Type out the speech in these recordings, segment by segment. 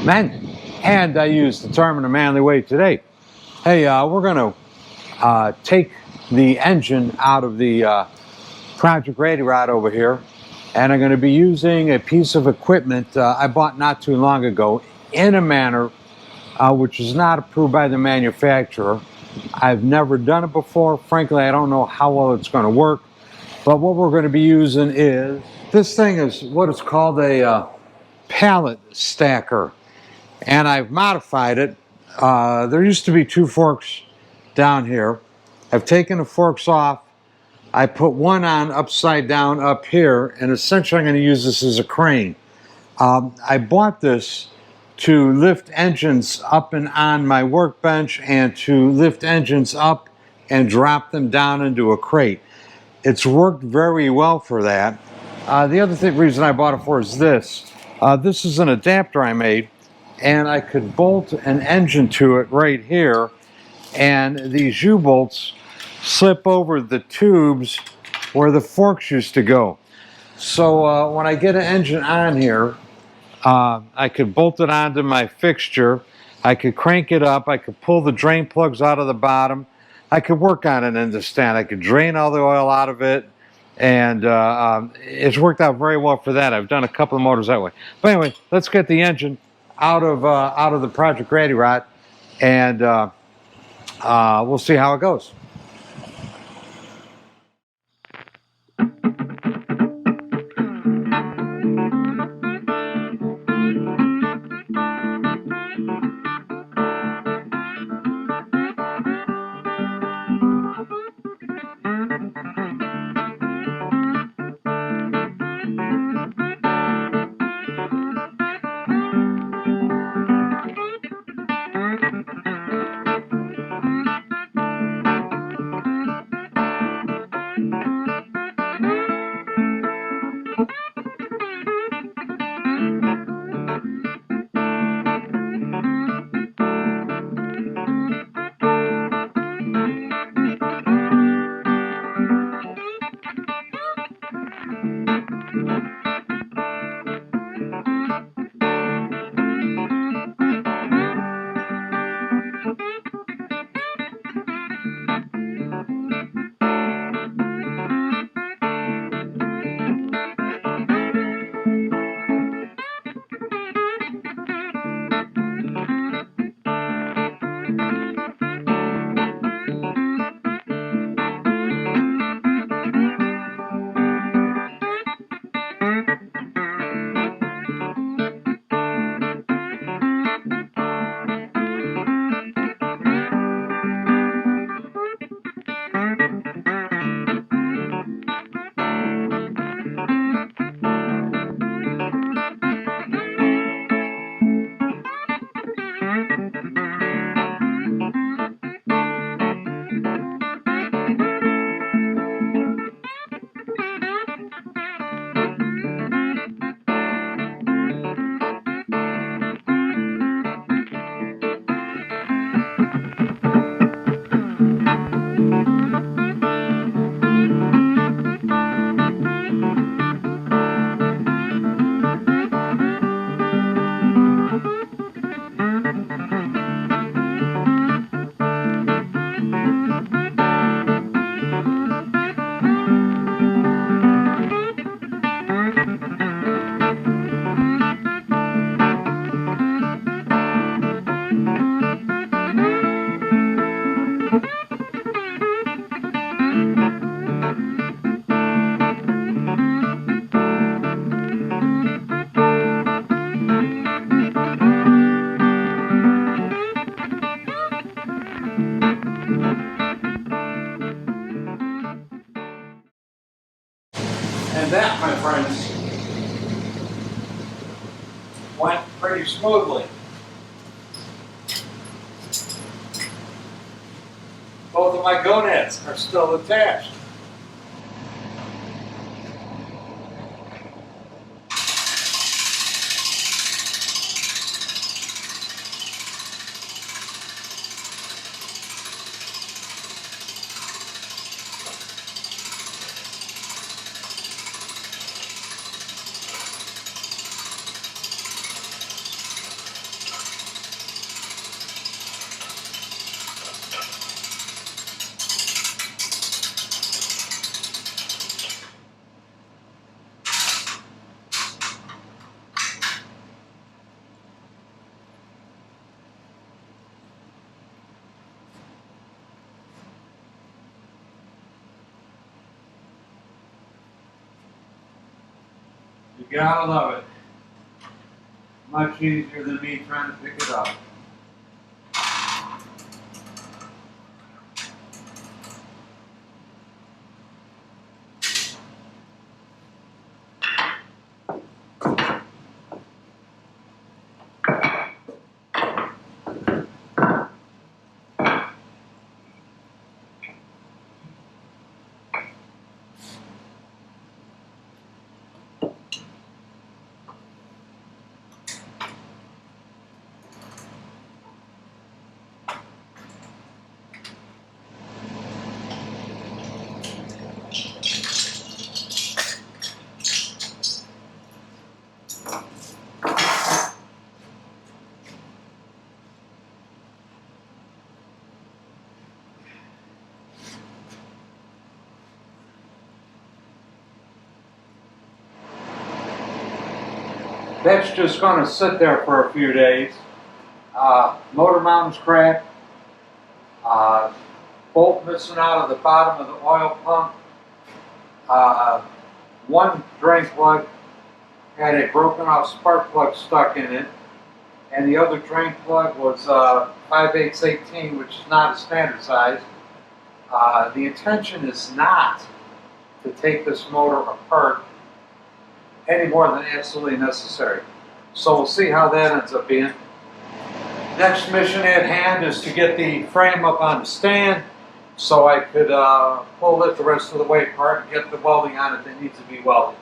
and I use Determine a Manly Way today. Hey, we're going to take the engine out of the Project Ratty Rod over here, and I'm going to be using a piece of equipment I bought not too long ago in a manner which is not approved by the manufacturer. I've never done it before. Frankly, I don't know how well it's going to work, but what we're going to be using is, this thing is what is called a pallet stacker, and I've modified it. There used to be two forks down here. I've taken the forks off. I put one on upside down up here, and essentially I'm going to use this as a crane. I bought this to lift engines up and on my workbench and to lift engines up and drop them down into a crate. It's worked very well for that. The other reason I bought it for is this. This is an adapter I made, and I could bolt an engine to it right here, and these U-bolts slip over the tubes where the forks used to go. So when I get an engine on here, I could bolt it onto my fixture. I could crank it up. I could pull the drain plugs out of the bottom. I could work on it in the stand. I could drain all the oil out of it, and it's worked out very well for that. I've done a couple of motors that way. But anyway, let's get the engine out of the Project Ratty Rod, and we'll see how it goes. And that, my friends, went pretty smoothly. Both of my gonads are still attached. gotta love it. Much easier than me trying to pick it up. That's just going to sit there for a few days. Motor mounting's cracked. Bolt missing out of the bottom of the oil pump. One drain plug had a broken off spark plug stuck in it, and the other drain plug was 5/8 18, which is not a standard size. The intention is not to take this motor apart any more than absolutely necessary. So we'll see how that ends up being. Next mission at hand is to get the frame up on the stand so I could pull it the rest of the way apart and get the welding on it that needs to be welded.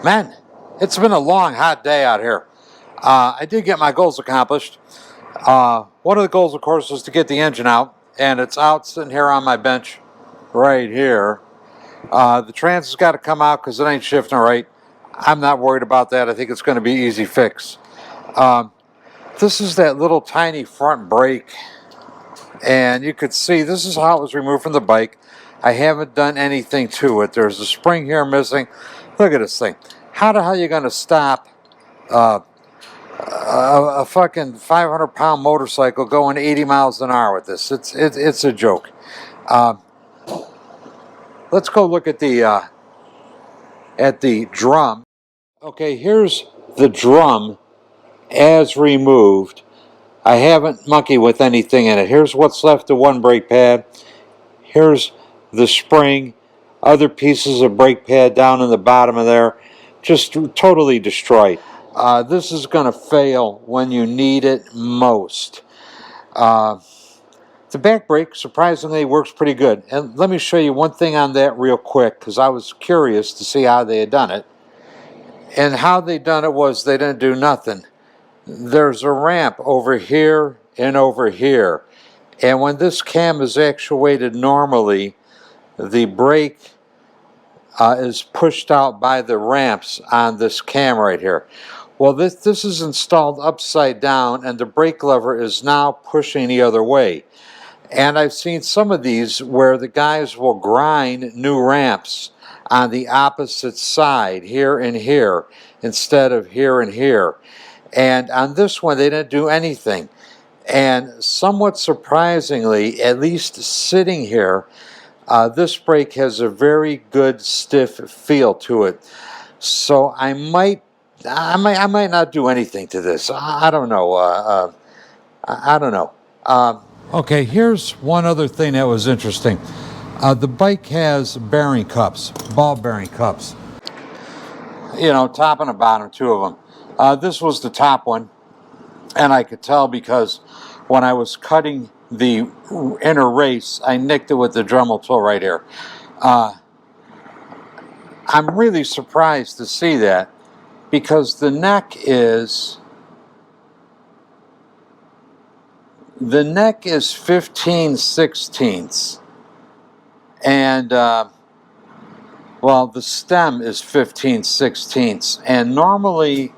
Man, it's been a long, hot day out here. I did get my goals accomplished. One of the goals, of course, was to get the engine out, and it's out sitting here on my bench right here. The trans has got to come out because it ain't shifting right. I'm not worried about that. I think it's going to be easy fix. This is that little tiny front brake, and you could see this is how it was removed from the bike. I haven't done anything to it. There's a spring here missing. Look at this thing. How the hell are you going to stop a fucking 500-pound motorcycle going 80 miles an hour with this? It's a joke. Let's go look at the drum. Okay, here's the drum as removed. I haven't monkeyed with anything in it. Here's what's left of one brake pad. Here's the spring. Other pieces of brake pad down in the bottom of there. Just totally destroyed. This is going to fail when you need it most. The back brake, surprisingly, works pretty good. And let me show you one thing on that real quick, because I was curious to see how they had done it. And how they done it was they didn't do nothing. There's a ramp over here and over here. And when this cam is actuated normally, the brake is pushed out by the ramps on this cam right here. Well, this is installed upside down, and the brake lever is now pushing the other way. And I've seen some of these where the guys will grind new ramps on the opposite side, here and here, instead of here and here. And on this one, they didn't do anything. And somewhat surprisingly, at least sitting here, this brake has a very good stiff feel to it. So I might not do anything to this. I don't know. I don't know. Okay, here's one other thing that was interesting. The bike has bearing cups, ball bearing cups. You know, top and a bottom, two of them. This was the top one, and I could tell because when I was cutting the inner race, I nicked it with the Dremel tool right here. I'm really surprised to see that because the neck is 15/16, and well, the stem is 15/16, and normally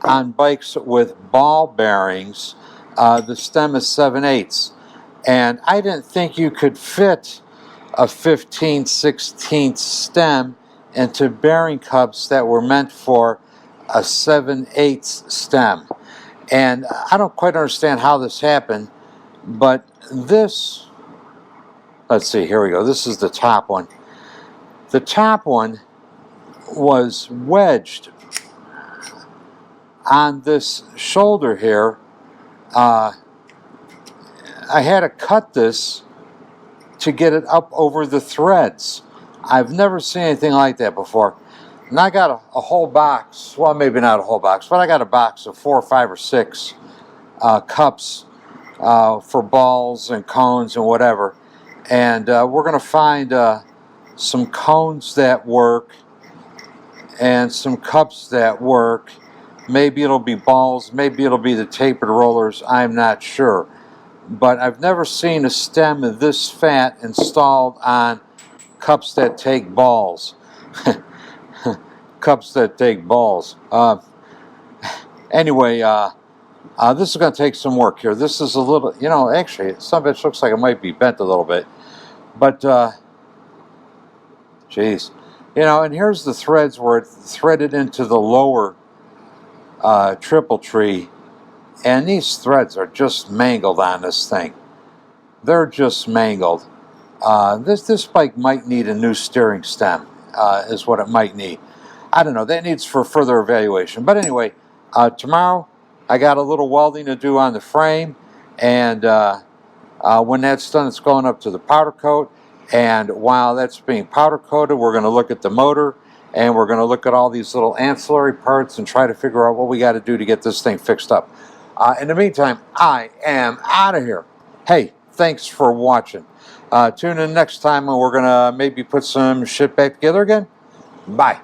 on bikes with ball bearings, the stem is 7/8, and I didn't think you could fit a 15/16 stem into bearing cups that were meant for a 7/8 stem. And I don't quite understand how this happened, but this, let's see, here we go. This is the top one. The top one was wedged on this shoulder here. I had to cut this to get it up over the threads. I've never seen anything like that before. And I got a whole box, well, maybe not a whole box, but I got a box of 4 or 5 or 6 cups for balls and cones and whatever. And we're going to find some cones that work and some cups that work. Maybe it'll be balls, maybe it'll be the tapered rollers, I'm not sure. But I've never seen a stem this fat installed on cups that take balls. Cups that take balls. Anyway, this is going to take some work here. This is a little, you know, actually, some of it looks like it might be bent a little bit. But, geez. You know, and here's the threads where it threaded into the lower triple tree. And these threads are just mangled on this thing. They're just mangled. This bike might need a new steering stem, is what it might need. I don't know. That needs for further evaluation. But anyway, tomorrow I got a little welding to do on the frame. And when that's done, it's going up to the powder coat. And while that's being powder coated, we're going to look at the motor. And we're going to look at all these little ancillary parts and try to figure out what we got to do to get this thing fixed up. In the meantime, I am out of here. Hey, thanks for watching. Tune in next time and we're going to maybe put some shit back together again. Bye.